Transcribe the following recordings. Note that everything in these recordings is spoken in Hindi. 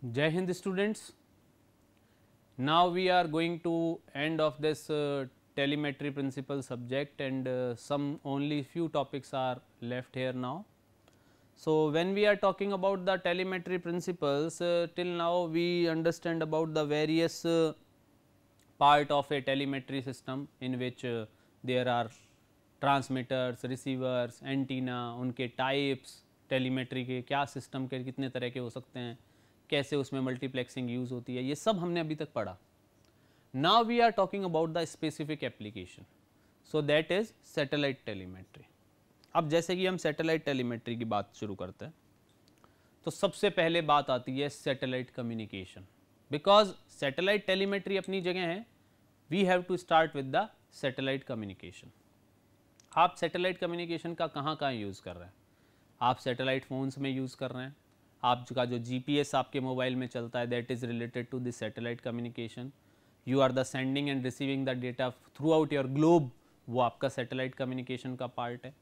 Jai Hind students. Now we are going to end of this telemetry principle subject, and some only few topics are left here now. So, when we are talking about the telemetry principles, till now we understand about the various part of a telemetry system in which there are transmitters, receivers, antenna, उनके types, telemetry के क्या system के कितने तरह के हो सकते हैं, कैसे उसमें multiplexing use होती है, ये सब हमने अभी तक पढ़ा. Now we are talking about the specific application. So that is satellite telemetry. अब जैसे कि हम सैटेलाइट टेलीमेट्री की बात शुरू करते हैं तो सबसे पहले बात आती है satellite communication. Because satellite telemetry अपनी जगह है, we have to start with the satellite communication. आप सैटेलाइट कम्युनिकेशन का कहाँ यूज़ कर रहे हैं? आप सैटेलाइट फ़ोन्स में यूज़ कर रहे हैं. आपका जो जीपीएस आपके मोबाइल में चलता है that is related to this satellite communication. You are the sending and receiving the data throughout your globe, वो आपका सैटेलाइट कम्युनिकेशन का पार्ट है.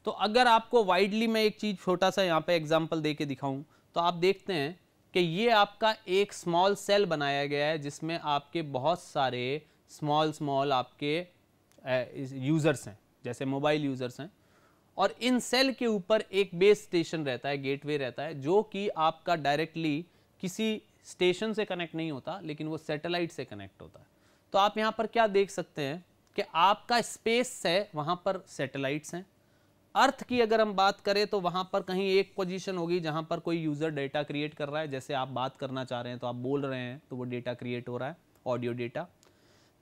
तो अगर आपको वाइडली मैं एक चीज़ छोटा सा यहाँ पे एग्जांपल दे के दिखाऊं तो आप देखते हैं कि ये आपका एक स्मॉल सेल बनाया गया है जिसमें आपके बहुत सारे स्मॉल आपके यूज़र्स हैं, जैसे मोबाइल यूज़र्स हैं, और इन सेल के ऊपर एक बेस स्टेशन रहता है, गेटवे रहता है, जो कि आपका डायरेक्टली किसी स्टेशन से कनेक्ट नहीं होता लेकिन वो सैटेलाइट से कनेक्ट होता है. तो आप यहाँ पर क्या देख सकते हैं कि आपका स्पेस है, वहाँ पर सैटेलाइट्स हैं. अर्थ की अगर हम बात करें तो वहाँ पर कहीं एक पोजीशन होगी जहाँ पर कोई यूज़र डेटा क्रिएट कर रहा है, जैसे आप बात करना चाह रहे हैं तो आप बोल रहे हैं तो वो डेटा क्रिएट हो रहा है, audio data.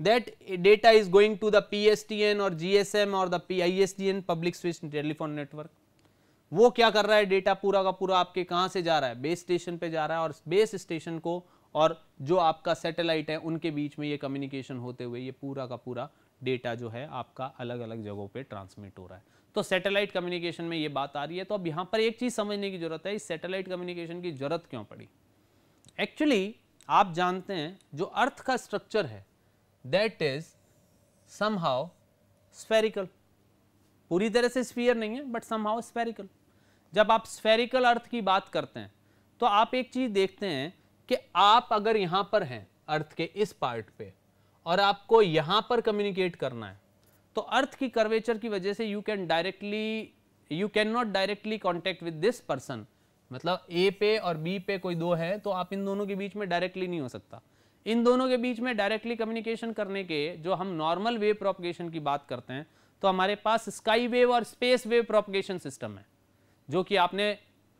That data is going to the PSTN और GSM और the ISDN public switch telephone network. वो क्या कर रहा है, डेटा पूरा का पूरा आपके कहाँ से जा रहा है, बेस स्टेशन पे जा रहा है, और बेस स्टेशन को और जो आपका सैटेलाइट है उनके बीच में ये कम्युनिकेशन होते हुए ये पूरा का पूरा डेटा जो है आपका अलग अलग जगहों पे ट्रांसमिट हो रहा है. तो सैटेलाइट कम्युनिकेशन में ये बात आ रही है. तो अब यहाँ पर एक चीज़ समझने की जरूरत है, इस सैटेलाइट कम्युनिकेशन की जरूरत क्यों पड़ी. एक्चुअली आप जानते हैं जो अर्थ का स्ट्रक्चर है दैट इज समहाउ स्फेरिकल. पूरी तरह से स्फीयर नहीं है बट समहाउ स्फेरिकल. जब आप स्फेरिकल अर्थ की बात करते हैं तो आप एक चीज़ देखते हैं कि आप अगर यहाँ पर हैं अर्थ के इस पार्ट पे और आपको यहाँ पर कम्युनिकेट करना है तो अर्थ की कर्वेचर की वजह से you can not directly contact with this person. मतलब ए पे और बी पे कोई दो है तो आप इन दोनों के बीच में डायरेक्टली नहीं हो सकता. इन दोनों के बीच में डायरेक्टली कम्युनिकेशन करने के जो हम नॉर्मल वेव प्रोपगेशन की बात करते हैं तो हमारे पास स्काई वेव और स्पेस वेव प्रोपगेशन सिस्टम है, जो कि आपने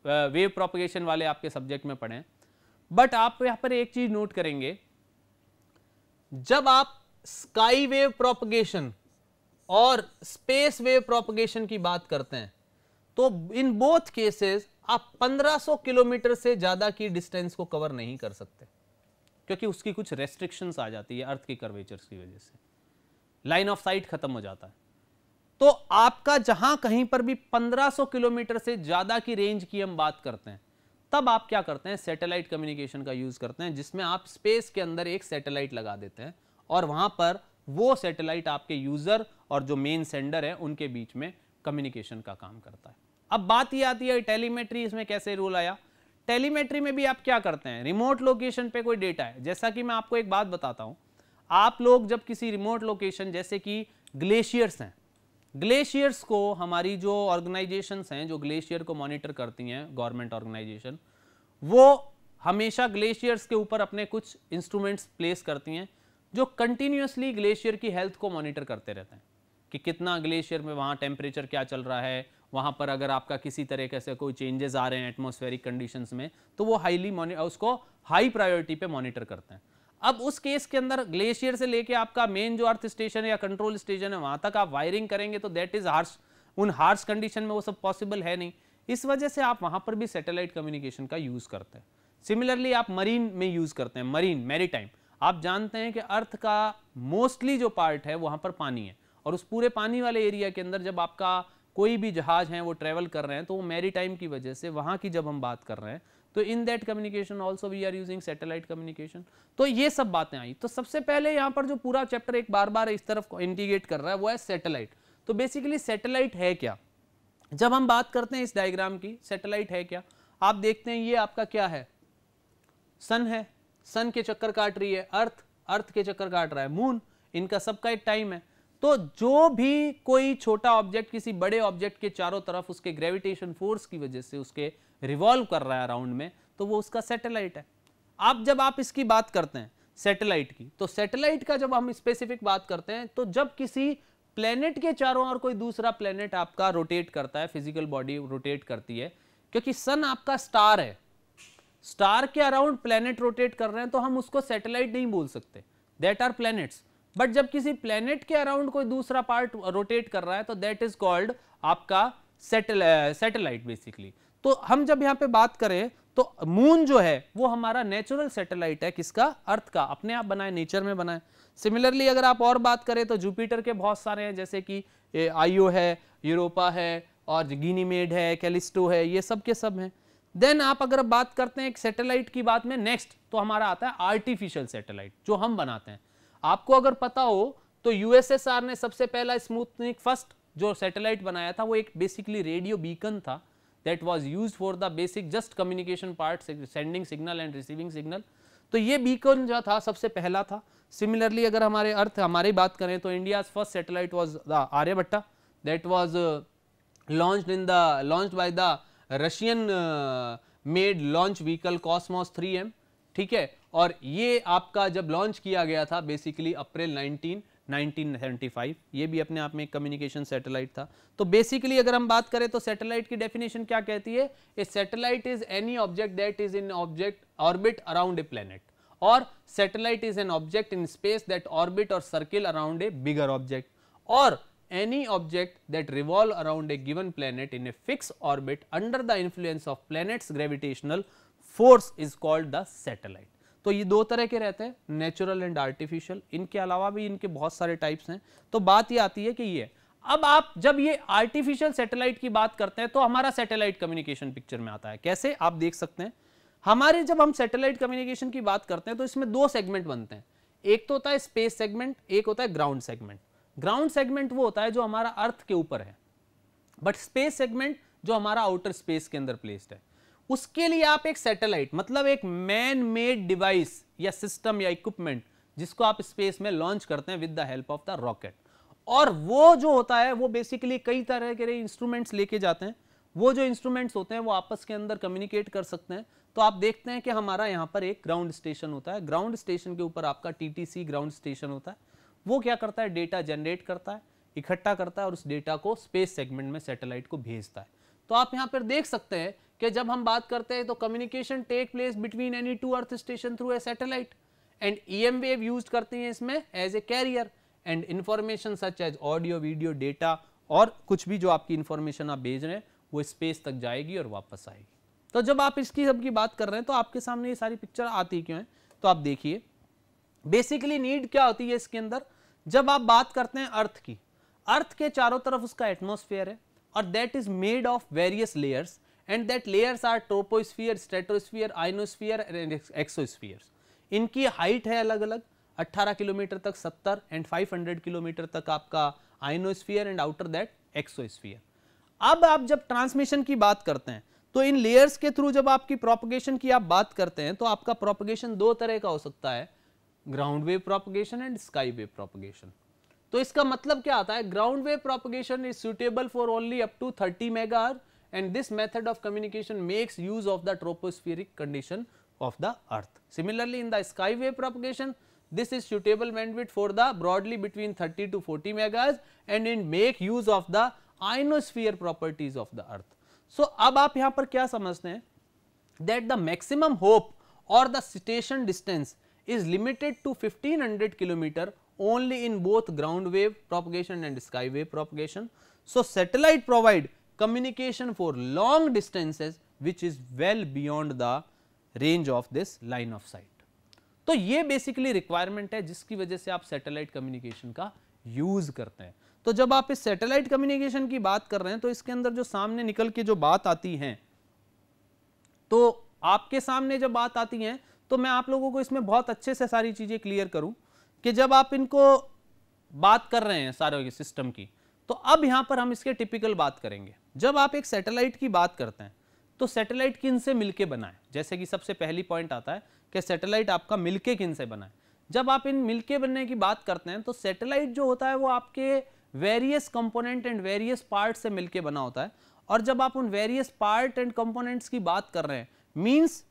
वेव प्रोपगेशन वाले आपके सब्जेक्ट में पढ़े. बट आप यहाँ पर एक चीज नोट करेंगे, जब आप स्काई वेव प्रोपगेशन और स्पेस वेव प्रोपगेशन की बात करते हैं तो इन बोथ केसेस आप 1500 किलोमीटर से ज्यादा की डिस्टेंस को कवर नहीं कर सकते, क्योंकि उसकी कुछ रेस्ट्रिक्शंस आ जाती है अर्थ की कर्वेचर्स की वजह से, लाइन ऑफ साइट खत्म हो जाता है. तो आपका जहां कहीं पर भी 1500 किलोमीटर से ज्यादा की रेंज की हम बात करते हैं तब आप क्या करते हैं, सैटेलाइट कम्युनिकेशन का यूज करते हैं, जिसमें आप स्पेस के अंदर एक सैटेलाइट लगा देते हैं और वहां पर वो सैटेलाइट आपके यूजर और जो मेन सेंडर है उनके बीच में कम्युनिकेशन का काम करता है. अब बात ये आती है टेलीमेट्री, इसमें कैसे रूल आया. टेलीमेट्री में भी आप क्या करते हैं, रिमोट लोकेशन पे कोई डेटा है. जैसा कि मैं आपको एक बात बताता हूं, आप लोग जब किसी रिमोट लोकेशन जैसे कि ग्लेशियर्स हैं, ग्लेशियर्स को हमारी जो ऑर्गेनाइजेशंस हैं जो ग्लेशियर को मॉनिटर करती हैं, गवर्नमेंट ऑर्गेनाइजेशन, वो हमेशा ग्लेशियर्स के ऊपर अपने कुछ इंस्ट्रूमेंट्स प्लेस करती हैं जो कंटिन्यूसली ग्लेशियर की हेल्थ को मॉनिटर करते रहते हैं कि कितना ग्लेशियर में वहाँ टेम्परेचर क्या चल रहा है, वहाँ पर अगर आपका किसी तरह से कोई चेंजेस आ रहे हैं एटमॉस्फेरिक कंडीशंस में तो वो उसको हाई प्रायोरिटी पे मॉनिटर करते हैं. अब उस केस के अंदर ग्लेशियर से लेके आपका मेन जो अर्थ स्टेशन है या कंट्रोल स्टेशन है वहाँ तक आप वायरिंग करेंगे तो दैट इज हार्श, उन हार्श कंडीशन में वो सब पॉसिबल है नहीं. इस वजह से आप वहाँ पर भी सैटेलाइट कम्युनिकेशन का यूज़ करते हैं. सिमिलरली आप मरीन में यूज़ करते हैं, मैरीटाइम. आप जानते हैं कि अर्थ का मोस्टली जो पार्ट है वहाँ पर पानी है और उस पूरे पानी वाले एरिया के अंदर जब आपका कोई भी जहाज है वो ट्रेवल कर रहे हैं तो वो मैरीटाइम की वजह से वहाँ की जब हम बात कर रहे हैं तो in that communication also we are using satellite communication. तो ये सब बातें आई. तो सबसे पहले यहाँ पर जो पूरा चैप्टर एक बार बार इस तरफ इंटीग्रेट कर रहा है वो है सैटेलाइट. तो बेसिकली सैटेलाइट है क्या, जब हम बात करते हैं इस डायग्राम की, सैटेलाइट है क्या, आप देखते हैं ये आपका क्या है, सन है, सन के चक्कर काट रही है, अर्थ के चक्कर काट रहा है मून, इनका सबका एक टाइम है। तो जो भी कोई छोटा ऑब्जेक्ट किसी बड़े ऑब्जेक्ट के चारों तरफ उसके ग्रेविटेशन फोर्स की वजह से उसके रिवॉल्व कर रहा है अराउंड में, तो वो उसका सैटेलाइट है। अब जब आप इसकी बात करते हैं सैटेलाइट की, तो सैटेलाइट का जब हम स्पेसिफिक बात करते हैं, तो जब किसी प्लेनेट के चारों ओर कोई दूसरा प्लेनेट आपका रोटेट करता है, फिजिकल बॉडी रोटेट करती है, क्योंकि सन आपका स्टार है, स्टार के अराउंड प्लेनेट रोटेट कर रहे हैं, तो हम उसको सैटेलाइट नहीं बोल सकते, दैट आर प्लैनेट्स। बट जब किसी प्लेनेट के अराउंड कोई दूसरा पार्ट रोटेट कर रहा है, तो दैट इज कॉल्ड आपका सैटेलाइट बेसिकली। तो हम जब यहां पे बात करें, तो मून जो है वो हमारा नेचुरल सैटेलाइट है, किसका? अर्थ का, अपने आप बनाए, नेचर में बनाए। सिमिलरली अगर आप और बात करें तो जुपिटर के बहुत सारे हैं, जैसे कि आईओ है, यूरोपा है, और गीनीमेड है, कैलिस्टो है, ये सब के सब हैं। देन आप अगर बात करते हैं एक सैटेलाइट की बात में, नेक्स्ट तो हमारा आता है आर्टिफिशियल सैटेलाइट, जो हम बनाते हैं। आपको अगर पता हो तो यूएसएसआर ने सबसे पहला स्पुतनिक फर्स्ट जो सैटेलाइट बनाया था, वो एक बेसिकली रेडियो बीकन था, that was used for the basic just communication part, sending signal and receiving signal. तो ये बीकन जो था सबसे पहला था। सिमिलरली अगर हमारी बात करें तो India's first satellite was the Aryabhata, that was launched by the Russian made launch vehicle Kosmos 3M, ठीक है। और ये आपका जब लॉन्च किया गया था बेसिकली अप्रैल 1975, ये भी अपने आप में एक कम्युनिकेशन सैटेलाइट था। तो बेसिकली अगर हम बात करें तो सैटेलाइट की डेफिनेशन क्या कहती है? A satellite is any object that is in object orbit around a planet, और satellite is an object in space that orbit और circle around a bigger object, और any object that revolve around a given planet in a fixed orbit under the influence of planet's gravitational force is called the satellite। तो ये दो तरह के रहते हैं, नेचुरल एंड आर्टिफिशियल। इनके अलावा भी इनके बहुत सारे टाइप्स हैं। तो बात ये आती है कि ये अब आप जब ये आर्टिफिशियल सैटेलाइट की बात करते हैं, तो हमारा सैटेलाइट कम्युनिकेशन पिक्चर में आता है। कैसे? आप देख सकते हैं, हमारे जब हम सैटेलाइट कम्युनिकेशन की बात करते हैं तो इसमें दो सेगमेंट बनते हैं, एक तो होता है स्पेस सेगमेंट, एक होता है ग्राउंड सेगमेंट। ग्राउंड सेगमेंट वो होता है जो हमारा अर्थ के ऊपर है, बट स्पेस सेगमेंट जो हमारा आउटर स्पेस के अंदर प्लेस्ड है। उसके लिए आप एक सैटेलाइट, मतलब एक मैन मेड डिवाइस या सिस्टम या इक्विपमेंट, जिसको आप स्पेस में लॉन्च करते हैं with the help of the rocket, और वो जो होता है वो बेसिकली कई तरह के इंस्ट्रूमेंट्स लेके जाते हैं। वो जो इंस्ट्रूमेंट्स होते हैं वो आपस के अंदर कम्युनिकेट कर सकते हैं। तो आप देखते हैं कि हमारा यहाँ पर एक ग्राउंड स्टेशन होता है, ग्राउंड स्टेशन के ऊपर आपका TTC ग्राउंड स्टेशन होता है। वो क्या करता है? डेटा जनरेट करता है, इकट्ठा करता है, और उस डेटा को स्पेस सेगमेंट में सैटेलाइट को भेजता है। तो आप यहाँ पर देख सकते हैं कि जब हम बात करते हैं तो communication take place between any two earth station through a satellite, and EM wave use करती हैं इसमें as a carrier, and information such as audio, video, data, और कुछ भी जो आपकी इंफॉर्मेशन आप भेज रहे हैं वो स्पेस तक जाएगी और वापस आएगी। तो जब आप इसकी सबकी बात कर रहे हैं तो आपके सामने ये सारी पिक्चर आती क्यों है? तो आप देखिए बेसिकली नीड क्या होती है इसके अंदर। जब आप बात करते हैं अर्थ की, अर्थ के चारों तरफ उसका एटमॉस्फेयर है, और that is made of various layers, and that layers are troposphere, stratosphere, ionosphere and exosphere. इनकी हाइट है अलग अलग, 18 किलोमीटर तक 70 एंड 500 किलोमीटर तक आपका ionosphere, and outer that exosphere. अब आप जब ट्रांसमिशन की बात करते हैं तो इन लेयर्स के थ्रू जब आपकी प्रोपगेशन की आप बात करते हैं तो आपका प्रोपगेशन दो तरह का हो सकता है, ground wave propagation and sky wave propagation. तो इसका मतलब क्या आता है? Ground wave propagation is suitable for only up to 30 megahertz, and this method of communication makes use of the tropospheric condition of the earth. Similarly in the sky wave propagation, this is suitable bandwidth for the broadly between 30 to 40 megahertz, and it make use of the ionosphere properties of the earth. So अब आप यहाँ पर क्या समझते हैं? That the maximum hope or the station distance is limited to 1500 kilometer only in both ground wave propagation and sky wave propagation. So satellite provide communication for long distances which is well beyond the range of this line of sight. तो ये बेसिकली रिक्वायरमेंट है जिसकी वजह से आप सैटेलाइट कम्युनिकेशन का यूज करते हैं। तो जब आप इस सैटेलाइट कम्युनिकेशन की बात कर रहे हैं तो इसके अंदर जो सामने निकल के जो बात आती है, तो आपके सामने जब बात आती है तो मैं आप लोगों को इसमें बहुत अच्छे से सारी चीजें क्लियर करूं कि जब आप इनको बात कर रहे हैं सारे सिस्टम की, तो अब यहां पर हम इसके टिपिकल बात करेंगे। जब आप एक सैटेलाइट की बात करते हैं तो सैटेलाइट किन से मिलके बना है, जैसे कि सबसे पहली पॉइंट आता है कि सैटेलाइट आपका मिलके किन से बना है। जब आप इन मिलके बनने की बात करते हैं तो सैटेलाइट जो होता है वो आपके various component and various part से मिलके बना होता है। और जब आप उन वेरियस पार्ट एंड कंपोनेंट्स की बात कर रहे हैं, मींस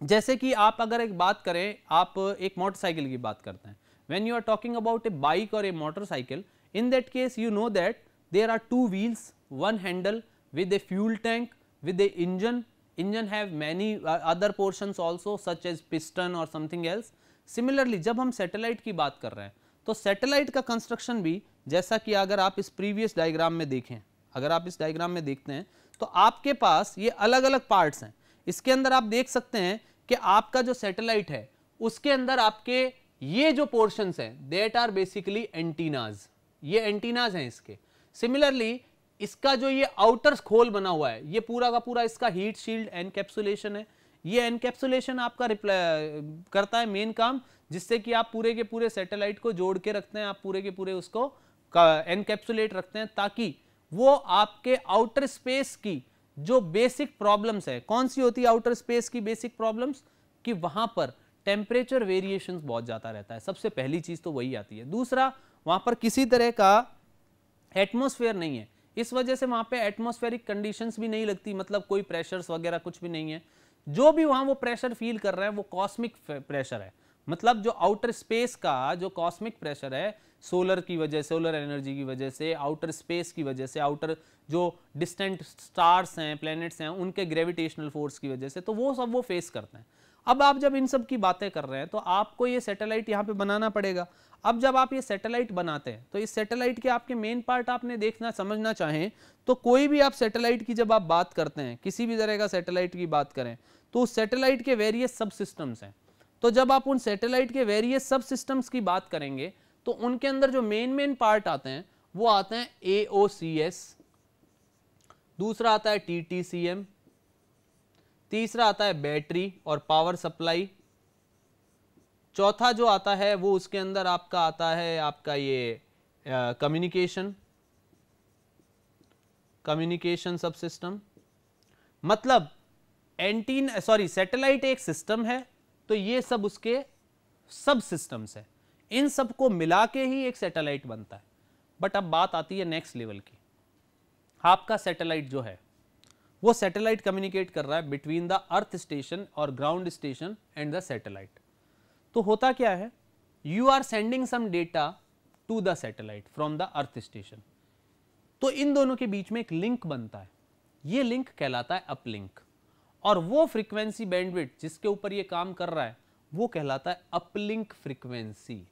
जैसे कि आप अगर एक बात करें, आप एक मोटरसाइकिल की बात करते हैं, when you are talking about a bike और a motorcycle, in that case you know that there are two wheels, one handle with a fuel tank, with a engine have many other portions also such as piston or something else. Similarly जब हम सैटेलाइट की बात कर रहे हैं तो सैटेलाइट का कंस्ट्रक्शन भी, जैसा कि अगर आप इस प्रीवियस डायग्राम में देखें, अगर आप इस डायग्राम में देखते हैं तो आपके पास ये अलग अलग पार्ट्स हैं। इसके अंदर आप देख सकते हैं कि आपका जो सैटेलाइट है उसके अंदर आपके ये जो पोर्शंस हैं देट आर बेसिकली एंटीनाज, ये एंटीनाज हैं इसके। सिमिलरली इसका जो ये आउटर खोल बना हुआ है ये पूरा का पूरा इसका हीट शील्ड एनकैप्सुलेशन है। ये एनकैप्सुलेशन आपका करता है मेन काम, जिससे कि आप पूरे के पूरे सैटेलाइट को जोड़ के रखते हैं, आप पूरे के पूरे उसको एनकैप्सुलेट रखते हैं ताकि वो आपके आउटर स्पेस की जो बेसिक प्रॉब्लम्स है, कौन सी होती है आउटर स्पेस की बेसिक प्रॉब्लम्स, कि वहां पर टेम्परेचर वेरिएशंस बहुत ज्यादा रहता है। सबसे पहली चीज तो वही आती है। दूसरा, वहां पर किसी तरह का एटमॉस्फेयर नहीं है, इस वजह से वहां पे एटमॉस्फेरिक कंडीशंस भी नहीं लगती, मतलब कोई प्रेशर्स वगैरह कुछ भी नहीं है। जो भी वहां वो प्रेशर फील कर रहे हैं वो कॉस्मिक प्रेशर है, मतलब जो आउटर स्पेस का जो कॉस्मिक प्रेशर है सोलर की वजह से, सोलर एनर्जी की वजह से, आउटर स्पेस की वजह से, आउटर जो डिस्टेंट स्टार्स हैं, प्लैनेट्स हैं, उनके ग्रेविटेशनल फोर्स की वजह से, तो वो सब वो फेस करते हैं। अब आप जब इन सब की बातें कर रहे हैं तो आपको ये सैटेलाइट यहाँ पे बनाना पड़ेगा। अब जब आप ये सैटेलाइट बनाते हैं तो इस सैटेलाइट के आपके मेन पार्ट आपने देखना समझना चाहें तो कोई भी आप सैटेलाइट की जब आप बात करते हैं, किसी भी तरह का सैटेलाइट की बात करें तो उस सैटेलाइट के वेरियस सब सिस्टम्स हैं। तो जब आप उन सैटेलाइट के वेरियस सब सिस्टम्स की बात करेंगे तो उनके अंदर जो मेन पार्ट आते हैं वो आते हैं AOCS, दूसरा आता है TTCM, तीसरा आता है बैटरी और पावर सप्लाई, चौथा जो आता है वो उसके अंदर आपका आता है आपका ये कम्युनिकेशन सब सिस्टम। मतलब सैटेलाइट एक सिस्टम है तो ये सब उसके सब सिस्टम्स है, इन सब को मिला के ही एक सैटेलाइट बनता है। बट अब बात आती है नेक्स्ट लेवल की। आपका सैटेलाइट जो है वो सैटेलाइट कम्युनिकेट कर रहा है बिटवीन द अर्थ स्टेशन और ground station and the satellite. तो होता क्या है, you are sending some data to the satellite from the earth station, तो इन दोनों के बीच में एक लिंक बनता है, ये लिंक कहलाता है अपलिंक, और वो फ्रीक्वेंसी बैंडविड्थ जिसके ऊपर ये काम कर रहा है वो कहलाता है uplink frequency,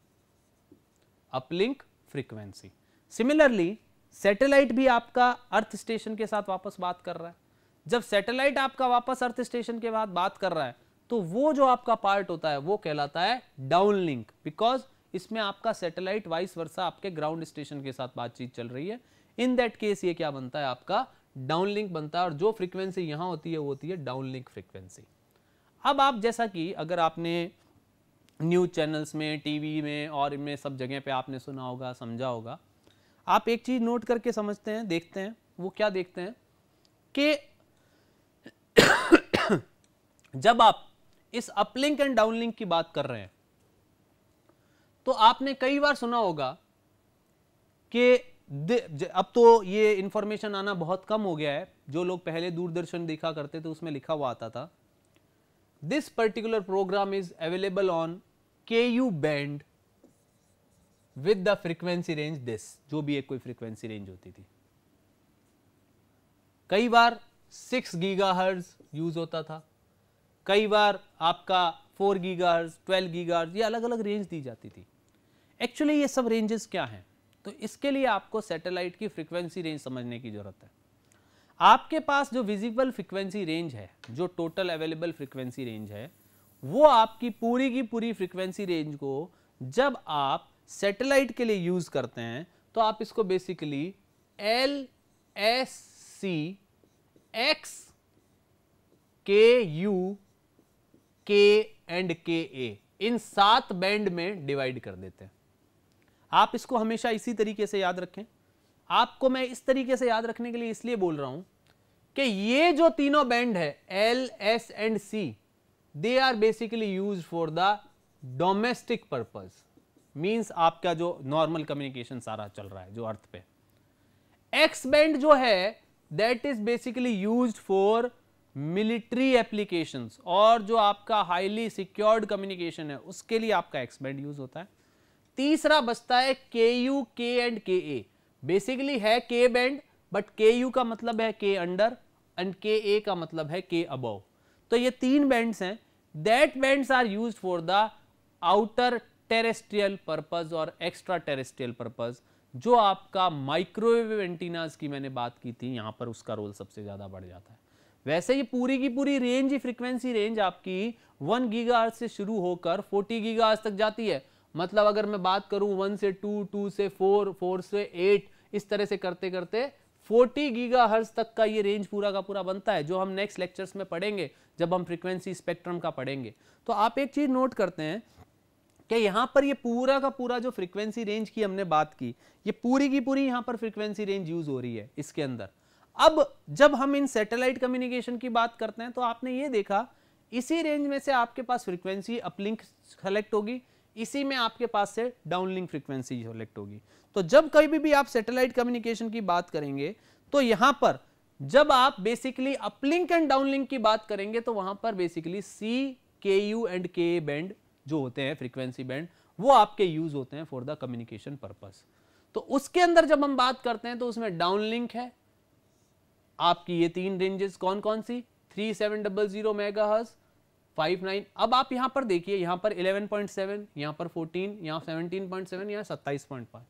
uplink frequency. Similarly satellite भी आपका अर्थ स्टेशन के साथ वापस बात कर रहा है। जब सैटेलाइट आपका वापस अर्थ स्टेशन के बाद बात कर रहा है तो वो जो आपका पार्ट होता है वो कहलाता है डाउनलिंक, बिकॉज इसमें आपका सैटेलाइट वाइस वर्सा आपके ग्राउंड स्टेशन के साथ बातचीत चल रही है। इन दैट केस ये क्या बनता है, आपका डाउनलिंक बनता है, और जो फ्रीक्वेंसी यहां होती है वो होती है डाउनलिंक फ्रीक्वेंसी। अब आप जैसा कि अगर आपने न्यूज चैनल्स में, टीवी में और इनमें सब जगह पे आपने सुना होगा, समझा होगा, आप एक चीज नोट करके समझते हैं, देखते हैं, वो क्या देखते हैं कि जब आप इस अपलिंक एंड डाउनलिंक की बात कर रहे हैं तो आपने कई बार सुना होगा कि अब तो ये इंफॉर्मेशन आना बहुत कम हो गया है, जो लोग पहले दूरदर्शन देखा करते थे उसमें लिखा हुआ आता था, this particular program is available on KU band with the frequency range this, जो भी एक कोई फ्रीक्वेंसी रेंज होती थी। कई बार 6 गीगाहर्ट्ज यूज होता था, कई बार आपका 4 गीगाहर्ट्ज, 12 गीगाहर्ट्ज, ये अलग अलग रेंज दी जाती थी। एक्चुअली ये सब रेंजेस क्या हैं, तो इसके लिए आपको सैटेलाइट की फ्रीक्वेंसी रेंज समझने की जरूरत है। आपके पास जो विजिबल फ्रीक्वेंसी रेंज है, जो टोटल अवेलेबल फ्रीक्वेंसी रेंज है, वो आपकी पूरी की पूरी फ्रीक्वेंसी रेंज को जब आप सैटेलाइट के लिए यूज करते हैं तो आप इसको basically LSC X KU K and KA in 7 band में डिवाइड कर देते हैं। आप इसको हमेशा इसी तरीके से याद रखें। आपको मैं इस तरीके से याद रखने के लिए इसलिए बोल रहा हूं कि ये जो तीनों बैंड है L, S and C, they are basically used for the domestic purpose, means आपका जो नॉर्मल कम्युनिकेशन सारा चल रहा है जो अर्थ पे। X बैंड जो है that is basically used for military applications, और जो आपका हाईली सिक्योर्ड कम्युनिकेशन है उसके लिए आपका X बैंड यूज होता है। तीसरा बचता है KU, K and KA, basically है K बैंड बट KU का मतलब है K अंडर एंड KA का मतलब है K अबव। तो ये तीन बैंड्स हैं, that bands are used for the outer terrestrial purpose और एक्स्ट्रा टेरेस्ट्रियल पर्पज। जो आपका माइक्रोवेव एंटीनास की मैंने बात की थी, यहां पर उसका रोल सबसे ज्यादा बढ़ जाता है। वैसे ये पूरी की पूरी रेंज ही फ्रीक्वेंसी रेंज आपकी 1 गीगाहर्ट्ज से शुरू होकर 40 गीगाहर्ट्ज तक जाती है। मतलब अगर मैं बात करूं 1 से 2, 2 से 4, 4 से 8, इस तरह से करते करते 40 गीगाहर्ट्ज तक का ये रेंज पूरा का पूरा बनता है, जो हम नेक्स्ट लेक्चर्स में पढ़ेंगे जब हम फ्रीक्वेंसी स्पेक्ट्रम का पढ़ेंगे। तो आप एक चीज नोट करते हैं कि यहां पर ये पूरा का पूरा जो फ्रीक्वेंसी रेंज की हमने बात की, ये पूरी की पूरी यहां पर फ्रीक्वेंसी रेंज यूज हो रही है इसके अंदर। अब जब हम इन सैटेलाइट कम्युनिकेशन की बात करते हैं तो आपने ये देखा इसी रेंज में से आपके पास फ्रीक्वेंसी अपलिंक सेलेक्ट होगी, इसी में आपके पास से डाउनलिंक फ्रीक्वेंसी सेलेक्ट होगी। तो जब कभी भी आप सैटेलाइट कम्युनिकेशन की बात करेंगे तो यहां पर जब आप बेसिकली अपलिंक एंड डाउनलिंक की बात करेंगे तो वहां पर basically C, KU and KA band जो होते हैं फ्रीक्वेंसी बैंड, वो आपके यूज होते हैं फॉर द कम्युनिकेशन पर्पस। तो उसके अंदर जब हम बात करते हैं तो उसमें डाउनलिंक है आपकी ये तीन रेंजेस कौन कौन सी, 3700 मेगाहर्ट्ज, 59। अब आप यहां पर देखिए, यहां पर 11.7, यहां पर 14, यहां 17.7, यहां 27.5।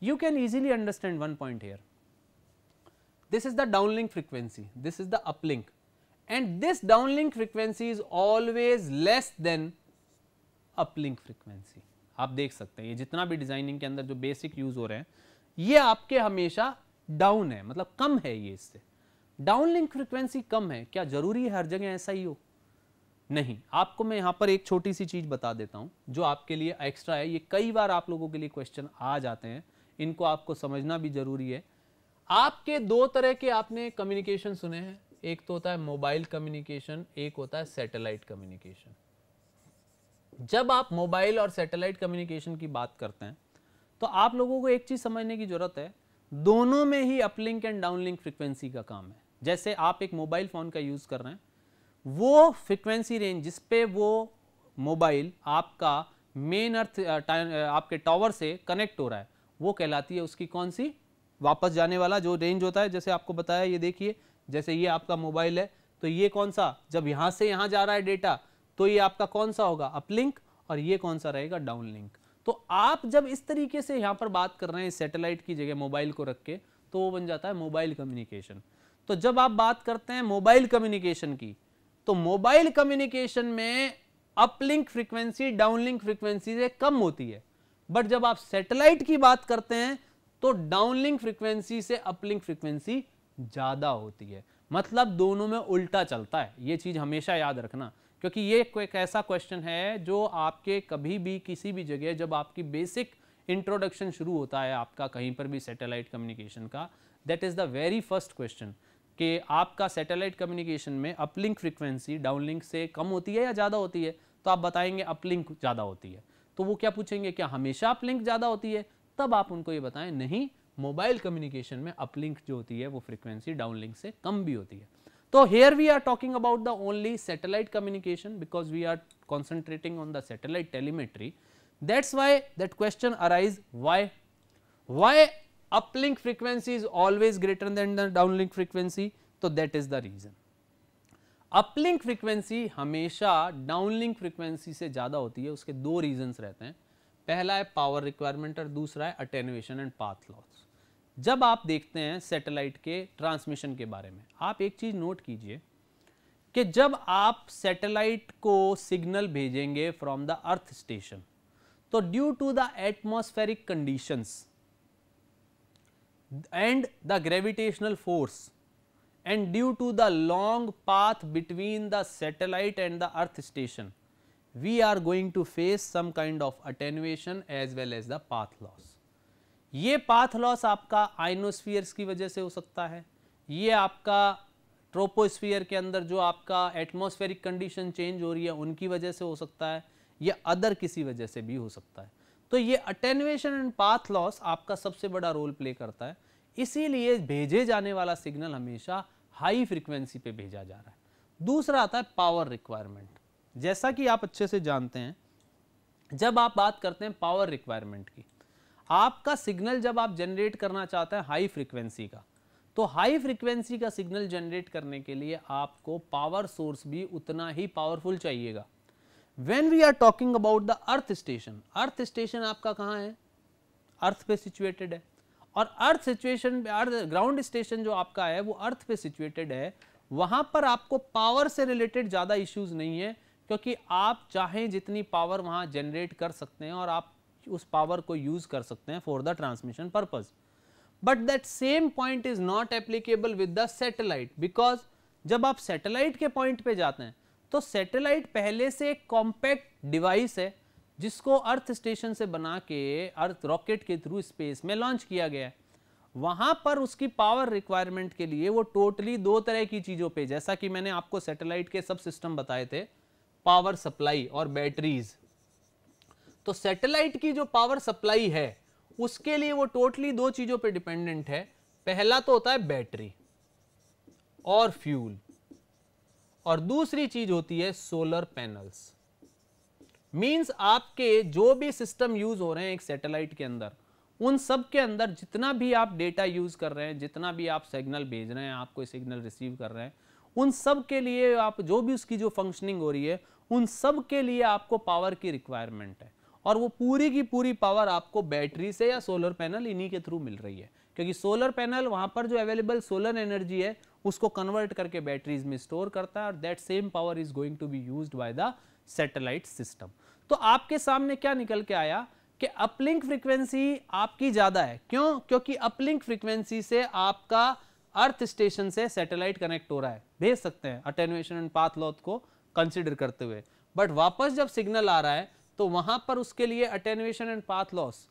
You can easily understand one point here, this is the downlink frequency, this is the uplink, and this downlink frequency is always less than uplink frequency. आप देख सकते हैं ये जितना भी डिजाइनिंग के अंदर जो बेसिक यूज हो रहे हैं ये आपके हमेशा डाउन है, मतलब कम है ये इससे। डाउनलिंक फ्रीक्वेंसी कम है, क्या जरूरी है हर जगह ऐसा ही हो? नहीं। आपको मैं यहां पर एक छोटी सी चीज बता देता हूं जो आपके लिए एक्स्ट्रा है, ये कई बार आप लोगों के लिए क्वेश्चन आ जाते हैं, इनको आपको समझना भी जरूरी है। आपके दो तरह के आपने कम्युनिकेशन सुने हैं, एक तो होता है मोबाइल कम्युनिकेशन, एक होता है सैटेलाइट कम्युनिकेशन। जब आप मोबाइल और सैटेलाइट कम्युनिकेशन की बात करते हैं तो आप लोगों को एक चीज समझने की जरूरत है, दोनों में ही अपलिंक एंड डाउनलिंक फ्रीक्वेंसी का काम है। जैसे आप एक मोबाइल फोन का यूज कर रहे हैं, वो फ्रीक्वेंसी रेंज जिस पे वो मोबाइल आपका मेन अर्थ आपके टावर से कनेक्ट हो रहा है वो कहलाती है उसकी कौन सी, वापस जाने वाला जो रेंज होता है। जैसे आपको बताया, ये देखिए जैसे ये आपका मोबाइल है तो ये कौन सा, जब यहां से यहां जा रहा है डेटा तो ये आपका कौन सा होगा, अपलिंक, और ये कौन सा रहेगा, डाउनलिंक। तो आप जब इस तरीके से यहां पर बात कर रहे हैं सैटेलाइट की जगह मोबाइल को रख के, तो वो बन जाता है मोबाइल कम्युनिकेशन। तो जब आप बात करते हैं मोबाइल कम्युनिकेशन की, तो मोबाइल कम्युनिकेशन में अपलिंक फ्रीक्वेंसी डाउनलिंक फ्रीक्वेंसी से कम होती है, बट जब आप सैटेलाइट की बात करते हैं तो डाउनलिंक फ्रीक्वेंसी से अपलिंक फ्रीक्वेंसी ज्यादा होती है। मतलब दोनों में उल्टा चलता है, ये चीज हमेशा याद रखना, क्योंकि ये एक ऐसा क्वेश्चन है जो आपके कभी भी किसी भी जगह जब आपकी बेसिक इंट्रोडक्शन शुरू होता है आपका कहीं पर भी सैटेलाइट कम्युनिकेशन का, that is the very first question कि आपका सैटेलाइट कम्युनिकेशन में अपलिंक फ्रीक्वेंसी डाउनलिंक से कम होती है या ज़्यादा होती है, तो आप बताएंगे अपलिंक ज़्यादा होती है। तो वो क्या पूछेंगे, क्या हमेशा अपलिंक ज़्यादा होती है? तब आप उनको ये बताएं नहीं, मोबाइल कम्युनिकेशन में अपलिंक जो होती है वो फ्रीक्वेंसी डाउनलिंक से कम भी होती है। तो here we are talking about the only satellite communication because we are concentrating on the satellite telemetry. That's why that question arise, why uplink frequency is always greater than the downlink frequency? तो that is the reason. Uplink frequency हमेशा downlink frequency से ज़्यादा होती है, उसके दो reasons रहते हैं। पहला है power requirement और दूसरा है attenuation and path loss। जब आप देखते हैं सैटेलाइट के ट्रांसमिशन के बारे में, आप एक चीज नोट कीजिए कि जब आप सैटेलाइट को सिग्नल भेजेंगे फ्रॉम द अर्थ स्टेशन, तो due to the atmospheric conditions and the gravitational force and due to the long path between the satellite and the earth station, we are going to face some kind of attenuation as well as the path loss. ये पाथ लॉस आपका आइनोस्फीयर्स की वजह से हो सकता है, ये आपका ट्रोपोस्फीयर के अंदर जो आपका एटमॉस्फेरिक कंडीशन चेंज हो रही है उनकी वजह से हो सकता है, या अदर किसी वजह से भी हो सकता है। तो ये अटेन्युएशन एंड पाथ लॉस आपका सबसे बड़ा रोल प्ले करता है, इसीलिए भेजे जाने वाला सिग्नल हमेशा हाई फ्रीक्वेंसी पे भेजा जा रहा है। दूसरा आता है पावर रिक्वायरमेंट। जैसा कि आप अच्छे से जानते हैं, जब आप बात करते हैं पावर रिक्वायरमेंट की, आपका सिग्नल जब आप जनरेट करना चाहते हैं हाई फ्रीक्वेंसी का, तो हाई फ्रीक्वेंसी का सिग्नल जनरेट करने के लिए आपको पावर सोर्स भी उतना ही पावरफुल चाहिएगा। When we are talking about the earth station आपका कहाँ है? अर्थ पे सिचुएटेड है, और अर्थ सिचुएशन ग्राउंड स्टेशन जो आपका है वो अर्थ पे सिचुएटेड है। वहां पर आपको पावर से रिलेटेड ज्यादा इश्यूज नहीं है, क्योंकि आप चाहें जितनी पावर वहां जनरेट कर सकते हैं और आप उस पावर को यूज कर सकते हैं for the transmission purpose. But that same point is not applicable with the satellite, because जब आप सैटेलाइट के पॉइंट पे जाते हैं तो सैटेलाइट पहले से एक कॉम्पैक्ट डिवाइस है जिसको अर्थ स्टेशन से बना के अर्थ रॉकेट के थ्रू स्पेस में लॉन्च किया गया है। वहां पर उसकी पावर रिक्वायरमेंट के लिए वो टोटली दो तरह की चीजों पे, जैसा कि मैंने आपको सैटेलाइट के सब सिस्टम बताए थे, पावर सप्लाई और बैटरीज। तो सैटेलाइट की जो पावर सप्लाई है उसके लिए वो टोटली दो चीजों पे डिपेंडेंट है। पहला तो होता है बैटरी और फ्यूल, और दूसरी चीज होती है सोलर पैनल्स। मींस आपके जो भी सिस्टम यूज हो रहे हैं एक सैटेलाइट के अंदर, उन सब के अंदर जितना भी आप डेटा यूज कर रहे हैं, जितना भी आप सिग्नल भेज रहे हैं, आप कोई सिग्नल रिसीव कर रहे हैं, उन सब के लिए आप जो भी उसकी जो फंक्शनिंग हो रही है उन सब के लिए आपको पावर की रिक्वायरमेंट है। और वो पूरी की पूरी पावर आपको बैटरी से या सोलर पैनल इन्हीं के थ्रू मिल रही है, क्योंकि सोलर पैनल वहां पर जो अवेलेबल सोलर एनर्जी है उसको कन्वर्ट करके बैटरीज में स्टोर करता है, और that same power is going to be used by the satellite system. तो आपके सामने क्या निकल के आया कि अपलिंक फ्रीक्वेंसी आपकी ज्यादा है। क्यों? क्योंकि अपलिंक फ्रीक्वेंसी से आपका अर्थ स्टेशन से सैटेलाइट कनेक्ट हो रहा है, भेज सकते हैं अटेन्युएशन एंड पाथ लॉस को कंसीडर करते हुए, बट वापस जब सिग्नल आ रहा है तो वहां पर उसके लिए अटेन्युएशन एंड पाथ लॉस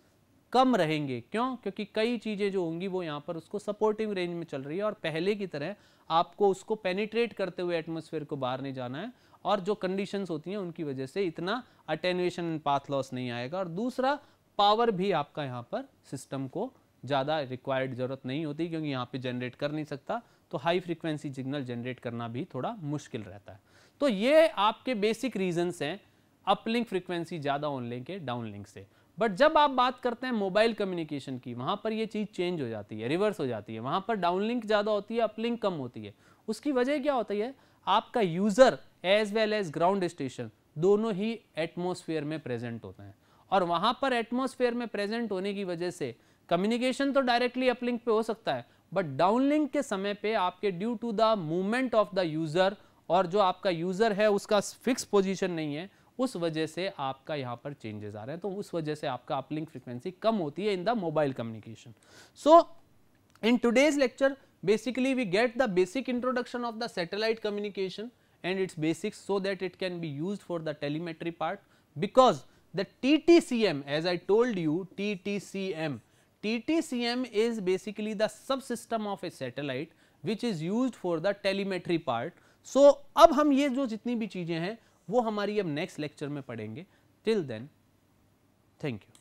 कम रहेंगे। क्यों? क्योंकि कई चीजें जो होंगी वो यहां पर उसको सपोर्टिंग रेंज में चल रही है, और पहले की तरह आपको उसको पेनिट्रेट करते हुए एटमॉस्फेयर को बाहर नहीं जाना है, और जो कंडीशंस होती हैं उनकी वजह से इतना अटेन्युएशन एंड पाथ लॉस नहीं आएगा। और दूसरा, पावर भी आपका यहाँ पर सिस्टम को ज़्यादा रिक्वायर्ड जरूरत नहीं होती, क्योंकि यहाँ पे जनरेट कर नहीं सकता, तो हाई फ्रीक्वेंसी सिग्नल जनरेट करना भी थोड़ा मुश्किल रहता है। तो ये आपके बेसिक रीजंस हैं अपलिंक फ्रीक्वेंसी ज़्यादा ऑनलिंक के डाउनलिंक से। बट जब आप बात करते हैं मोबाइल कम्युनिकेशन की, वहाँ पर ये चीज़ चेंज हो जाती है, रिवर्स हो जाती है। वहाँ पर डाउनलिंक ज़्यादा होती है, अपलिंक कम होती है। उसकी वजह क्या होती है? आपका user as well as ground station दोनों ही एटमॉस्फेयर में प्रेजेंट होते हैं, और वहाँ पर एटमॉस्फेयर में प्रेजेंट होने की वजह से कम्युनिकेशन तो डायरेक्टली अपलिंक पे हो सकता है, बट डाउनलिंक के समय पे आपके due to the movement of the user, और जो आपका यूज़र है उसका फिक्स पोजीशन नहीं है, उस वजह से आपका यहाँ पर चेंजेस आ रहे हैं। तो उस वजह से आपका अपलिंक फ्रीक्वेंसी कम होती है in the mobile communication. So in today's lecture basically we get the basic introduction of the satellite communication and its basics, so that it can be used for the telemetry part, because the TTCM, as I told you, TTCM is basically the subsystem of a satellite which is used for the telemetry part. So अब हम ये जो जितनी भी चीजें हैं वो हमारी अब नेक्स्ट लेक्चर में पढ़ेंगे। Till then, thank you.